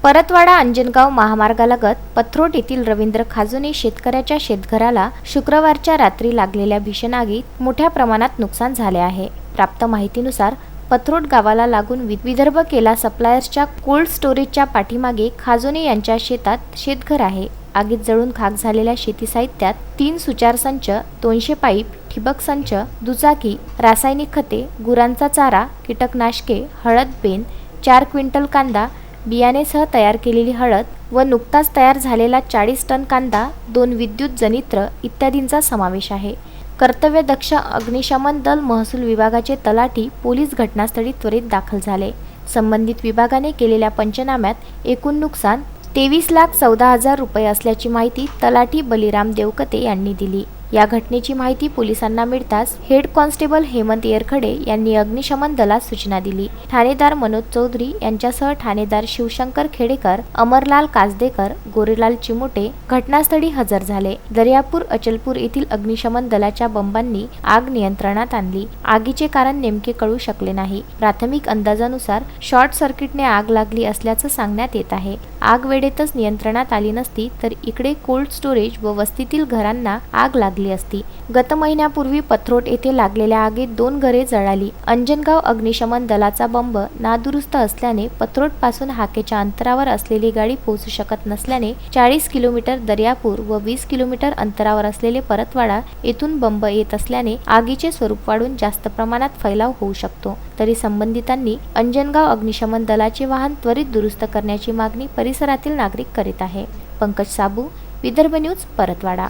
परतवाडा अंजनगाव महामार्गालगत पथरोट येथील रवींद्र खाजुने शेतकऱ्याच्या शेतघराला शुक्रवारच्या रात्री लागलेल्या भीषण आगीत मोठ्या प्रमाणात नुकसान झाले आहे। प्राप्त माहितीनुसार पथरोट गावाला लागून विदर्भ केला सप्लायर्सच्या कोल्ड स्टोरेजच्या पाठीमागे खाजुने यांच्या शेतात शेतघर आहे। आगीत जळून खाक झालेल्या शेती साहित्यात 3 सुचार संच, 200 पाईप, ठिबक संच, दुचाकी, रासायनिक खते, गुरांचा चारा, कीटकनाशके, हळद बेन, 4 क्विंटल कांदा बियाणेसह तयार केलेली हळद व नुकताच तयार झालेला 40 टन कांदा, 2 विद्युत जनित्र इत्यादींचा समावेश आहे। कर्तव्यदक्ष अग्निशमन दल महसूल विभागाचे तलाठी पोलीस घटनास्थळी त्वरित दाखल झाले। संबंधित विभागाने केलेल्या पंचनाम्यात एकूण नुकसान 23,14,000 रुपये असल्याची माहिती तलाठी बलिराम देवकते यांनी दिली। या घटनेची माहिती पोलिसांना मिळताच हेड कॉन्स्टेबल हेमंत येरखडे यांनी अग्निशमन दलास सूचना दिली। ठाणेदार मनोज चौधरी यांच्यासह ठाणेदार शिवशंकर खेडेकर, अमरलाल कासदेकर, गोरेलाल चिमोटे घटनास्थळी हजर झाले। दर्यापूर अचलपूर येथील अग्निशमन दलाच्या बंबांनी आग नियंत्रणात आणली। आगीचे कारण नेमके कळू शकले नाही। प्राथमिक अंदाजानुसार शॉर्ट सर्किटने आग लागली असल्याचं सांगण्यात येत आहे। आग वेळेतच नियंत्रणात आली नसती तर इकडे कोल्ड स्टोरेज व वस्तीतील घरांना आग लागली असती। गत महिन्यापूर्वी पथरोट येथे लागलेल्या आगीत 2 घरे जळाली। अंजनगाव अग्निशमन दलाचा बंब नादुरुस्त असल्याने पथरोट पासून हाकेच्या अंतरावर असलेली गाडी पोहोचू शकत नसल्याने 40 किलोमीटर दर्यापूर व 20 किलोमीटर अंतरावर असलेले परतवाडा येथून बंब येत असल्याने आगीचे स्वरूप वाढून जास्त प्रमाणात फैलाव होऊ शकतो। तरी संबंधितांनी अंजनगाव अग्निशमन दलाचे वाहन त्वरित दुरुस्त करण्याची मागणी परिसरातील नागरिक करीत आहे। पंकज साबू, विदर्भ न्यूज, परतवाडा।